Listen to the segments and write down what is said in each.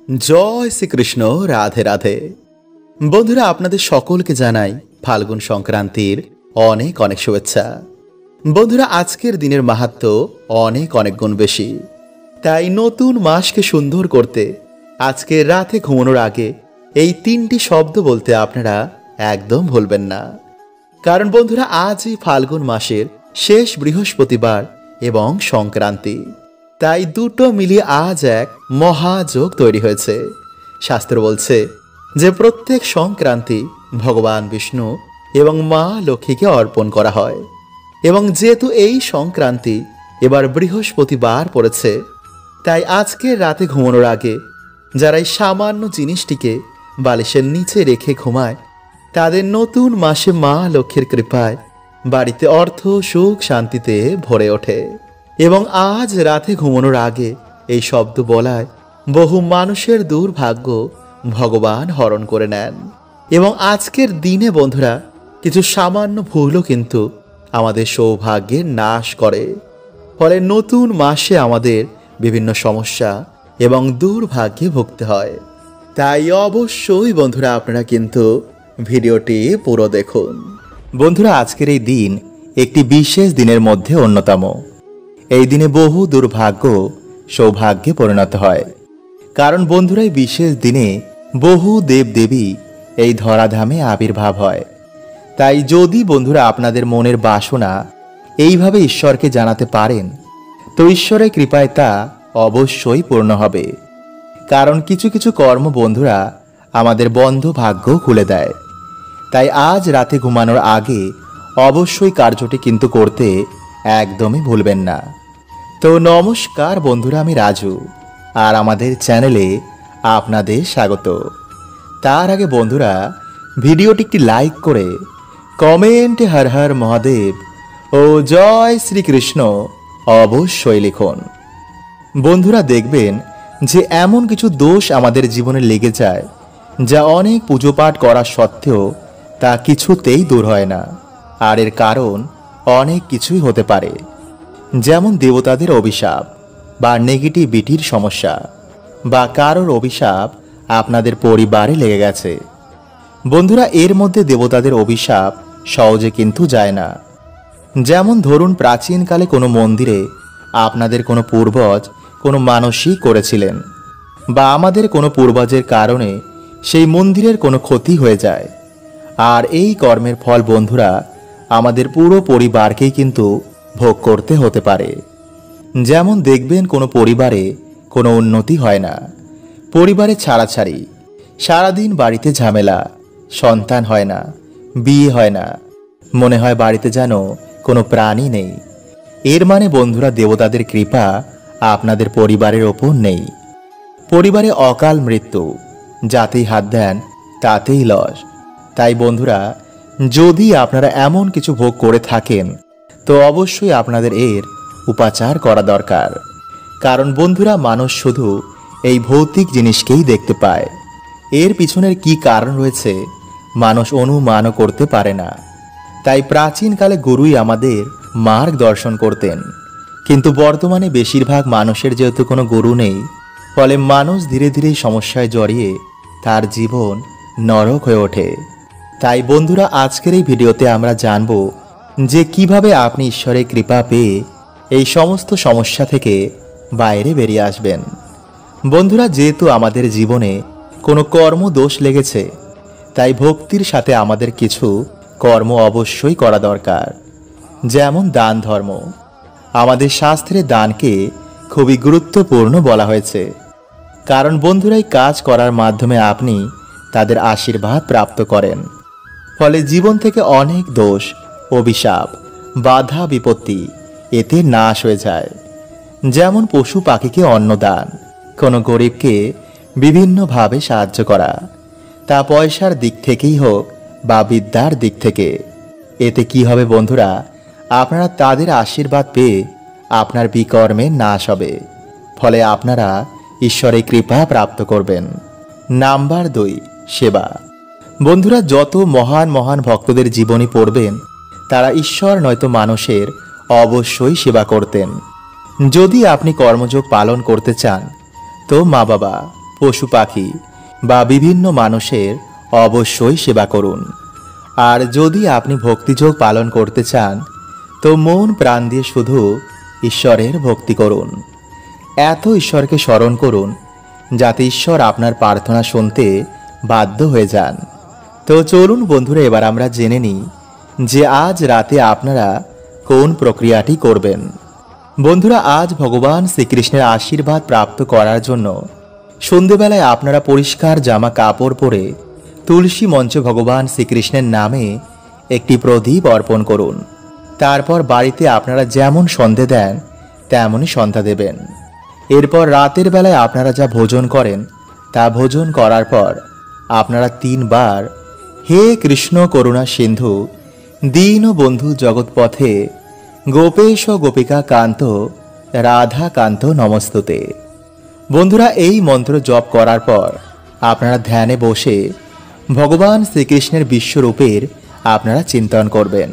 जय श्रीकृष्ण राधे राधे। बंधुरा आपनादेर सकलके जानाई फाल्गुन संक्रांतिर अनेक अनेक शुभेच्छा। बंधुरा आजकेर दिनेर माहात्म्य अनेक अनेक गुण बेशी, ताई नतून मासके सुंदर करते आजके राते घुमानोर आगे এই তিনটি শব্দ বলতে আপনারা একদম ভুলবেন না। কারণ বন্ধুরা আজই ফাল্গুন মাসের শেষ বৃহস্পতিবার এবং সংক্রান্তি, তাই দুটো মিলিয়ে আজ এক মহাযোগ তৈরি হয়েছে। শাস্ত্র বলছে যে প্রত্যেক সংক্রান্তি ভগবান বিষ্ণু এবং মা লক্ষ্মীকে অর্পণ করা হয়, এবং যেহেতু এই সংক্রান্তি এবার বৃহস্পতিবার পড়েছে, তাই আজকের রাতে ঘুমানোর আগে যারা এই সামান্য জিনিসটিকে বালিশের নিচে রেখে ঘুমায় তাদের নতুন মাসে মা লক্ষ্মীর কৃপায় বাড়িতে অর্থ সুখ শান্তিতে ভরে ওঠে। এবং আজ রাতে ঘুমানোর আগে এই শব্দ বলায় বহু মানুষের দুর্ভাগ্য ভগবান হরণ করে নেন। এবং আজকের দিনে বন্ধুরা কিছু সামান্য ভুলও কিন্তু আমাদের সৌভাগ্যের নাশ করে, ফলে নতুন মাসে আমাদের বিভিন্ন সমস্যা এবং দুর্ভাগ্যে ভুগতে হয়। তাই অবশ্যই বন্ধুরা আপনারা কিন্তু ভিডিওটি পুরো দেখুন। বন্ধুরা আজকের এই দিন একটি বিশেষ দিনের মধ্যে অন্যতম। এই দিনে বহু দুর্ভাগ্য সৌভাগ্যে পরিণত হয়, কারণ বন্ধুরা এই বিশেষ দিনে বহু দেবদেবী এই ধরাধামে আবির্ভাব হয়। তাই যদি বন্ধুরা আপনাদের মনের বাসনা এইভাবে ঈশ্বরকে জানাতে পারেন, তো ঈশ্বরের কৃপায় তা অবশ্যই পূর্ণ হবে। কারণ কিছু কিছু কর্ম বন্ধুরা আমাদের বন্ধ ভাগ্য খুলে দেয়। তাই আজ রাতে ঘুমানোর আগে অবশ্যই কার্যটি কিন্তু করতে একদমই ভুলবেন না। তো নমস্কার বন্ধুরা, আমি রাজু, আর আমাদের চ্যানেলে আপনাদের স্বাগত। তার আগে বন্ধুরা ভিডিওটি একটি লাইক করে কমেন্টে হর হর মহাদেব ও জয় শ্রীকৃষ্ণ অবশ্যই লিখুন। বন্ধুরা দেখবেন যে এমন কিছু দোষ আমাদের জীবনে লেগে যায় যা অনেক পুজো পাঠ করা সত্ত্বেও তা কিছুতেই দূর হয় না। আর এর কারণ অনেক কিছুই হতে পারে, যেমন দেবতাদের অভিশাপ বা নেগেটিভিটির সমস্যা, বা কারোর অভিশাপ আপনাদের পরিবারে লেগে গেছে। বন্ধুরা এর মধ্যে দেবতাদের অভিশাপ সহজে কিন্তু যায় না। যেমন ধরুন প্রাচীনকালে কোনো মন্দিরে আপনাদের কোনো পূর্বজ কোনো মানসিক করেছিলেন, বা আমাদের কোনো পূর্বজের কারণে সেই মন্দিরের কোনো ক্ষতি হয়ে যায়, আর এই কর্মের ফল বন্ধুরা আমাদের পুরো পরিবারকেই কিন্তু ভোগ করতে হতে পারে। যেমন দেখবেন কোনো পরিবারে কোনো উন্নতি হয় না, পরিবারে ছাড়াছাড়ি, সারাদিন বাড়িতে ঝামেলা, সন্তান হয় না, বিয়ে হয় না, মনে হয় বাড়িতে যেন কোনো প্রাণী নেই। এর মানে বন্ধুরা দেবতাদের কৃপা আপনাদের পরিবারের ওপর নেই। পরিবারে অকাল মৃত্যু, যাতেই হাত দেন তাতেই লস। তাই বন্ধুরা যদি আপনারা এমন কিছু ভোগ করে থাকেন, তো অবশ্যই আপনাদের এর উপাচার করা দরকার। কারণ বন্ধুরা মানুষ শুধু এই ভৌতিক জিনিসকেই দেখতে পায়, এর পিছনের কি কারণ রয়েছে মানুষ অনুমানও করতে পারে না। তাই প্রাচীনকালে গুরুই আমাদের মার্গদর্শন করতেন, কিন্তু বর্তমানে বেশিরভাগ মানুষের যেহেতু কোনো গুরু নেই, ফলে মানুষ ধীরে ধীরে সমস্যায় জড়িয়ে তার জীবন নরক হয়ে ওঠে। তাই বন্ধুরা আজকের এই ভিডিওতে আমরা জানব যে কিভাবে আপনি ঈশ্বরের কৃপা পেয়ে এই সমস্ত সমস্যা থেকে বাইরে বেরিয়ে আসবেন। বন্ধুরা যেহেতু আমাদের জীবনে কোনো কর্ম দোষ লেগেছে, তাই ভক্তির সাথে আমাদের কিছু কর্ম অবশ্যই করা দরকার। যেমন দান ধর্ম, আমাদের শাস্ত্রে দানকে খুবই গুরুত্বপূর্ণ বলা হয়েছে। কারণ বন্ধুরাই কাজ করার মাধ্যমে আপনি তাদের আশীর্বাদ প্রাপ্ত করেন, ফলে জীবন থেকে অনেক দোষ, অভিশাপ, বাধা বিপত্তি এতে নাশ হয়ে যায়। যেমন পশু পাখিকে অন্নদান, কোনো গরিবকে বিভিন্নভাবে সাহায্য করা, তা পয়সার দিক থেকেই হোক বা বিদ্যার দিক থেকে। এতে কি হবে বন্ধুরা, আপনারা তাদের আশীর্বাদ পেয়ে আপনার বিকর্মের নাশ হবে, ফলে আপনারা ঈশ্বরের কৃপা প্রাপ্ত করবেন। নাম্বার 2, সেবা। বন্ধুরা যত মহান মহান ভক্তদের জীবনী পড়বেন, তারা ঈশ্বর নয়তো মানুষের অবশ্যই সেবা করতেন। যদি আপনি কর্মযোগ পালন করতে চান, তো মা বাবা, পশু পাখি বা বিভিন্ন মানুষের অবশ্যই সেবা করুন। আর যদি আপনি ভক্তিযোগ পালন করতে চান তো মন প্রাণ দিয়ে শুধু ঈশ্বরের ভক্তি করুন। এত ঈশ্বরকে স্মরণ করুন যাতে ঈশ্বর আপনার প্রার্থনা শুনতে বাধ্য হয়ে যান। তো চলুন বন্ধুরা, এবার আমরা জেনে নিই যে আজ রাতে আপনারা কোন প্রক্রিয়াটি করবেন। বন্ধুরা, আজ ভগবান শ্রীকৃষ্ণের আশীর্বাদ প্রাপ্ত করার জন্য সন্ধেবেলায় আপনারা পরিষ্কার জামা কাপড় পরে তুলসী মঞ্চে ভগবান শ্রীকৃষ্ণের নামে একটি প্রদীপ অর্পণ করুন। তারপর বাড়িতে আপনারা যেমন সন্ধে দেন তেমনই সন্ধ্যা দেবেন। এরপর রাতের বেলায় আপনারা যা ভোজন করেন তা ভোজন করার পর আপনারা 3 বার হে কৃষ্ণ করুণা সিন্ধু দীন বন্ধু জগৎপথে গোপেশ গোপিকা কান্ত রাধা কান্ত নমস্তুতে। বন্ধুরা, এই মন্ত্র জপ করার পর আপনারা ধ্যানে বসে ভগবান শ্রীকৃষ্ণের বিশ্বরূপের আপনারা চিন্তন করবেন।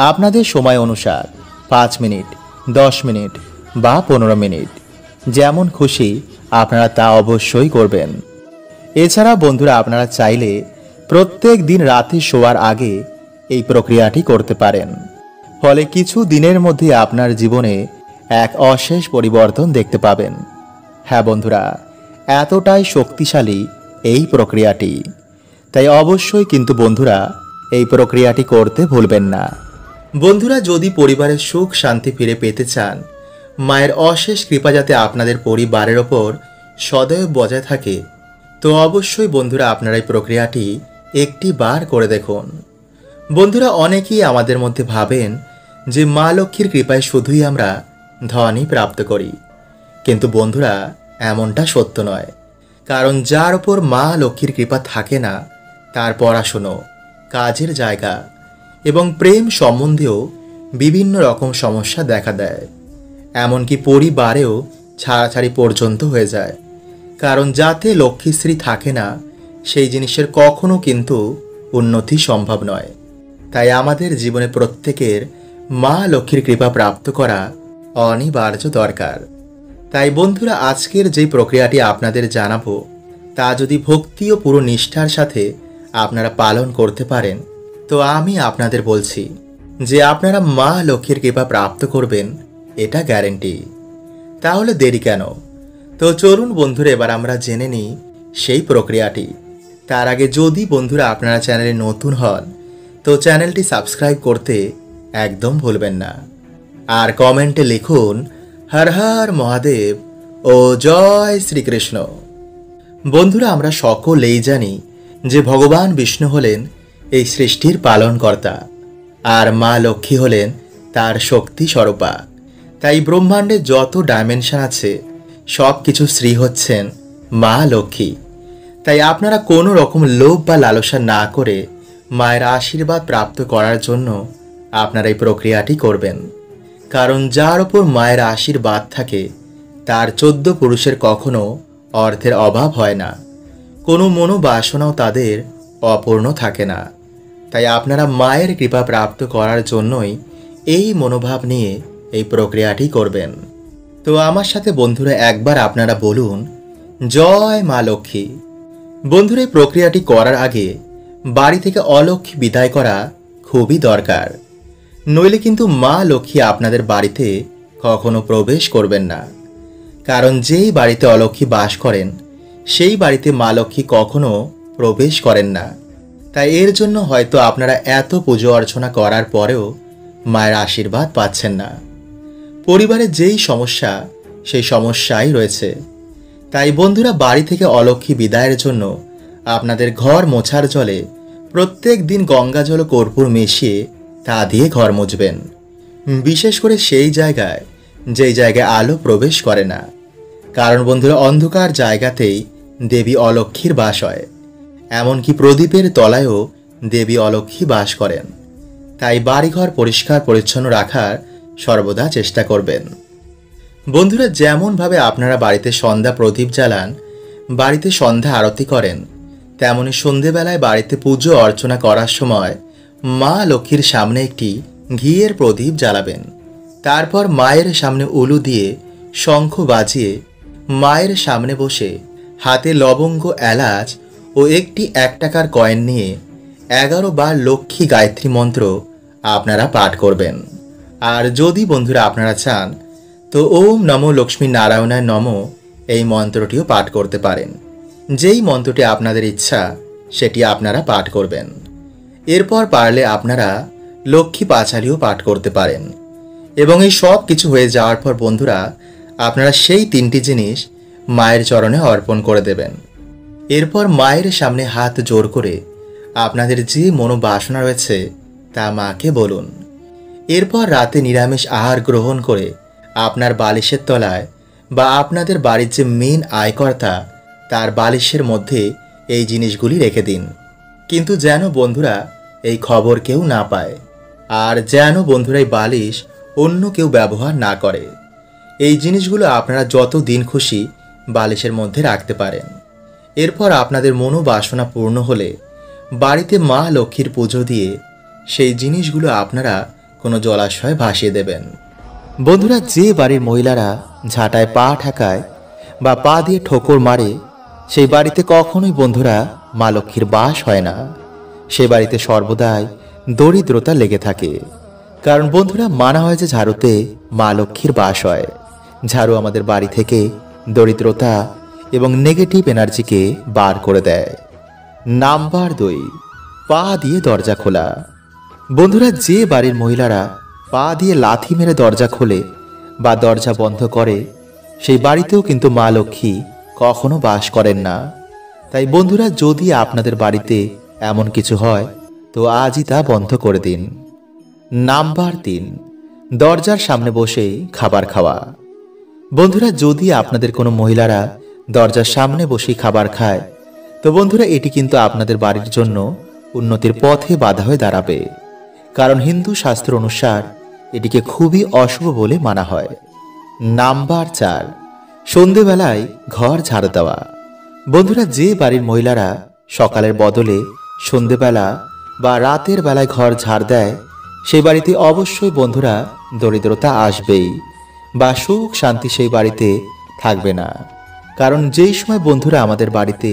আপনাদের সময় অনুসার 5 মিনিট, 10 মিনিট বা 15 মিনিট যেমন খুশি আপনারা তা অবশ্যই করবেন। এছাড়া বন্ধুরা, আপনারা চাইলে প্রত্যেক দিন রাতে শোয়ার আগে এই প্রক্রিয়াটি করতে পারেন। ফলে কিছু দিনের মধ্যে আপনার জীবনে এক অশেষ পরিবর্তন দেখতে পাবেন। হ্যাঁ বন্ধুরা, এতটাই শক্তিশালী এই প্রক্রিয়াটি, তাই অবশ্যই কিন্তু বন্ধুরা এই প্রক্রিয়াটি করতে ভুলবেন না। বন্ধুরা, যদি পরিবারের সুখ শান্তি ফিরে পেতে চান, মায়ের অশেষ কৃপা যাতে আপনাদের পরিবারের ওপর সদয় বজায় থাকে, তো অবশ্যই বন্ধুরা আপনারা এই প্রক্রিয়াটি একটি বার করে দেখুন। বন্ধুরা, অনেকেই আমাদের মধ্যে ভাবেন যে মা লক্ষ্মীর কৃপায় শুধুই আমরা ধনই প্রাপ্ত করি, কিন্তু বন্ধুরা এমনটা সত্য নয়। কারণ যার ওপর মা লক্ষ্মীর কৃপা থাকে না তার পড়াশুনো, কাজের জায়গা এবং প্রেম সম্বন্ধেও বিভিন্ন রকম সমস্যা দেখা দেয়। এমনকি পরিবারেও ছাড়াছাড়ি পর্যন্ত হয়ে যায়। কারণ যাতে লক্ষ্মীশ্রী থাকে না সেই জিনিসের কখনো কিন্তু উন্নতি সম্ভব নয়। তাই আমাদের জীবনে প্রত্যেকের মা লক্ষ্মীর কৃপা প্রাপ্ত করা অনিবার্য দরকার। তাই বন্ধুরা, আজকের যে প্রক্রিয়াটি আপনাদের জানাবো তা যদি ভক্তি ও পুরো নিষ্ঠার সাথে আপনারা পালন করতে পারেন, তো আমি আপনাদের বলছি যে আপনারা মা লক্ষ্মীর কৃপা প্রাপ্ত করবেন, এটা গ্যারেন্টি। তাহলে দেরি কেন? তো চলুন বন্ধুরা, এবার আমরা জেনে নিই সেই প্রক্রিয়াটি। তার আগে যদি বন্ধুরা আপনারা চ্যানেলে নতুন হন তো চ্যানেলটি সাবস্ক্রাইব করতে একদম ভুলবেন না। আর কমেন্টে লিখুন হর হর মহাদেব ও জয় শ্রীকৃষ্ণ। বন্ধুরা, আমরা সকলেই জানি যে ভগবান বিষ্ণু হলেন এই সৃষ্টির পালনকর্তা, আর মা লক্ষ্মী হলেন তার শক্তি স্বরূপা। তাই ব্রহ্মাণ্ডে যত ডাইমেনশন আছে সব কিছু শ্রী হচ্ছেন মা লক্ষ্মী। তাই আপনারা কোনো রকম লোভ বা লালসা না করে মায়ের আশীর্বাদ প্রাপ্ত করার জন্য আপনারা এই প্রক্রিয়াটি করবেন। কারণ যার ওপর মায়ের আশীর্বাদ থাকে তার 14 পুরুষের কখনো অর্থের অভাব হয় না, কোনো মনোবাসনাও তাদের অপূর্ণ থাকে না। তাই আপনারা মায়ের কৃপা প্রাপ্ত করার জন্যই এই মনোভাব নিয়ে এই প্রক্রিয়াটি করবেন। তো আমার সাথে বন্ধুরা একবার আপনারা বলুন জয় মা লক্ষ্মী। বন্ধুরা, এই প্রক্রিয়াটি করার আগে বাড়ি থেকে অলক্ষ্মী বিদায় করা খুবই দরকার, নইলে কিন্তু মা লক্ষ্মী আপনাদের বাড়িতে কখনো প্রবেশ করবেন না। কারণ যেই বাড়িতে অলক্ষ্মী বাস করেন সেই বাড়িতে মা লক্ষ্মী কখনো প্রবেশ করেন না। তাই এর জন্য হয়তো আপনারা এত পুজো অর্চনা করার পরেও মায়ের আশীর্বাদ পাচ্ছেন না। পরিবারে যেই সমস্যা সেই সমস্যাই রয়েছে। তাই বন্ধুরা, বাড়ি থেকে অলক্ষ্মী বিদায়ের জন্য আপনাদের ঘর মোছার জলে প্রত্যেক দিন গঙ্গা জল ও কর্পূর মিশিয়ে তা দিয়ে ঘর মুছবেন। বিশেষ করে সেই জায়গায় যেই জায়গায় আলো প্রবেশ করে না। কারণ বন্ধুরা, অন্ধকার জায়গাতেই দেবী অলক্ষ্মীর বাস হয়। এমনকি প্রদীপের তলায়ও দেবী অলক্ষ্মী বাস করেন। তাই বাড়িঘর পরিষ্কার পরিচ্ছন্ন রাখার সর্বদা চেষ্টা করবেন। বন্ধুরা, যেমনভাবে আপনারা বাড়িতে সন্ধ্যা প্রদীপ জ্বালান, বাড়িতে সন্ধ্যা আরতি করেন, তেমনি সন্ধেবেলায় বাড়িতে পুজো অর্চনা করার সময় মা লক্ষ্মীর সামনে একটি ঘিয়ের প্রদীপ জ্বালাবেন। তারপর মায়ের সামনে উলু দিয়ে শঙ্খ বাজিয়ে মায়ের সামনে বসে হাতে লবঙ্গ, এলাচ ও একটি 1 টাকার কয়েন নিয়ে 11 বার লক্ষ্মী গায়ত্রী মন্ত্র আপনারা পাঠ করবেন। আর যদি বন্ধুরা আপনারা চান তো ওম নমো লক্ষ্মী নারায়ণায় নমো এই মন্ত্রটিও পাঠ করতে পারেন। যেই মন্ত্রটি আপনাদের ইচ্ছা সেটি আপনারা পাঠ করবেন। এরপর পারলে আপনারা লক্ষ্মী পাঁচালীও পাঠ করতে পারেন। এবং এই সব কিছু হয়ে যাওয়ার পর বন্ধুরা আপনারা সেই 3টি জিনিস মায়ের চরণে অর্পণ করে দেবেন। এরপর মায়ের সামনে হাত জোর করে আপনাদের যে মনোবাসনা রয়েছে তা মাকে বলুন। এরপর রাতে নিরামিষ আহার গ্রহণ করে আপনার বালিশের তলায় বা আপনাদের বাড়ির যে মেন আয়কর্তা তার বালিশের মধ্যে এই জিনিসগুলি রেখে দিন। কিন্তু যেন বন্ধুরা এই খবর কেউ না পায়, আর যেন বন্ধুরা এই বালিশ অন্য কেউ ব্যবহার না করে। এই জিনিসগুলো আপনারা যত দিন খুশি বালিশের মধ্যে রাখতে পারেন। এরপর আপনাদের মনোবাসনা পূর্ণ হলে বাড়িতে মা লক্ষ্মীর পুজো দিয়ে সেই জিনিসগুলো আপনারা কোনো জলাশয়ে ভাসিয়ে দেবেন। বন্ধুরা যে বাড়ির মহিলারা ঝাঁটায় পা ঠেকায় বা পা দিয়ে ঠোকর মারে সেই বাড়িতে কখনোই বন্ধুরা মা লক্ষ্মীর বাস হয় না। সে বাড়িতে সর্বদাই দরিদ্রতা লেগে থাকে। কারণ বন্ধুরা মানা হয় যে ঝাড়ুতে মা লক্ষ্মীর বাস হয়। ঝাড়ু আমাদের বাড়ি থেকে দরিদ্রতা এবং নেগেটিভ এনার্জিকে বার করে দেয়। নাম্বার 2, পা দিয়ে দরজা খোলা। বন্ধুরা যে বাড়ির মহিলারা পা দিয়ে লাথি মেরে দরজা খোলে বা দরজা বন্ধ করে সেই বাড়িতেও কিন্তু মা লক্ষ্মী কখনো বাস করেন না। তাই বন্ধুরা যদি আপনাদের বাড়িতে এমন কিছু হয় তো আজই তা বন্ধ করে দিন। নাম্বার 3, দরজার সামনে বসে খাবার খাওয়া। বন্ধুরা যদি আপনাদের কোনো মহিলারা দরজার সামনে বসে খাবার খায় তো বন্ধুরা এটি কিন্তু আপনাদের বাড়ির জন্য উন্নতির পথে বাধা হয়ে দাঁড়াবে। কারণ হিন্দু শাস্ত্র অনুসার এটিকে খুবই অশুভ বলে মানা হয়। নাম্বার 4, সন্ধেবেলায় ঘর ঝাড়ু দেওয়া। বন্ধুরা যে বাড়ির মহিলারা সকালের বদলে সন্ধেবেলা বা রাতের বেলায় ঘর ঝাড় দেয় সেই বাড়িতে অবশ্যই বন্ধুরা দরিদ্রতা আসবেই বা সুখ শান্তি সেই বাড়িতে থাকবে না। কারণ যেই সময় বন্ধুরা আমাদের বাড়িতে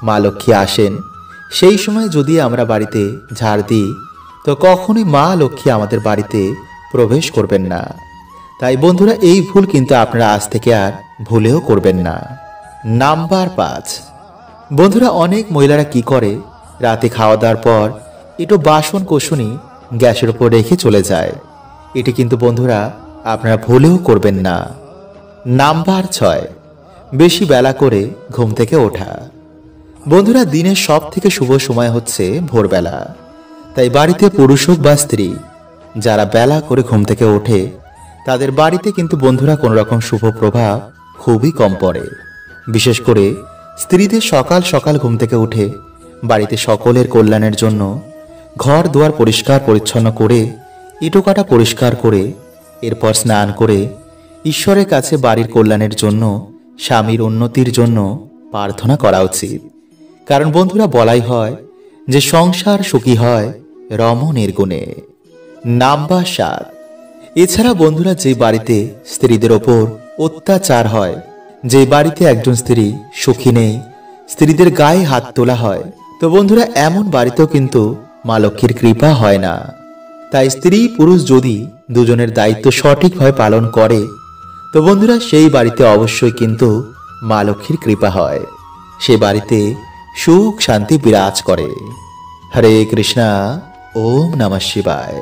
মা লক্ষ্মী আসেন সেই সময় যদি আমরা বাড়িতে ঝাড় দিই তো কখনোই মা লক্ষ্মী আমাদের বাড়িতে প্রবেশ করবেন না। তাই বন্ধুরা এই ভুল কিন্তু আপনারা আজ থেকে আর ভুলেও করবেন না। নাম্বার 5, বন্ধুরা অনেক মহিলারা কি করে রাতে খাওয়া দাওয়ার পর একটু বাসন কোসনি গ্যাসের উপর রেখে চলে যায়। এটি কিন্তু বন্ধুরা আপনারা ভুলেও করবেন না। নাম্বার 6, বেশি বেলা করে ঘুম থেকে ওঠা। বন্ধুরা দিনের সব থেকে শুভ সময় হচ্ছে ভোরবেলা। তাই বাড়িতে পুরুষ হোক বা স্ত্রী যারা বেলা করে ঘুম থেকে ওঠে তাদের বাড়িতে কিন্তু বন্ধুরা কোনো রকম শুভ প্রভাব খুবই কম পড়ে। বিশেষ করে স্ত্রীদের সকাল সকাল ঘুম থেকে উঠে বাড়িতে সকলের কল্যাণের জন্য ঘর দুয়ার পরিষ্কার পরিচ্ছন্ন করে ইটোকাটা পরিষ্কার করে এরপর স্নান করে ঈশ্বরের কাছে বাড়ির কল্যাণের জন্য স্বামীর উন্নতির জন্য প্রার্থনা করা উচিত। কারণ বন্ধুরা বলাই হয় যে সংসার সুখী হয় রমণীর গুণে। নাম্বার 7, এছাড়া বন্ধুরা যে বাড়িতে স্ত্রীদের ওপর অত্যাচার হয়, যে বাড়িতে একজন স্ত্রী সুখী নেই, স্ত্রীদের গায়ে হাত তোলা হয়, তো বন্ধুরা এমন বাড়িতেও কিন্তু মা লক্ষ্মীর কৃপা হয় না। তাই স্ত্রী পুরুষ যদি দুজনের দায়িত্ব সঠিকভাবে পালন করে তো বন্ধুরা সেই বাড়িতে অবশ্যই কিন্তু মা লক্ষ্মীর কৃপা হয়। সে বাড়িতে সুখ শান্তি বিরাজ করে। হরে কৃষ্ণা, ওম নমঃ শিবায়।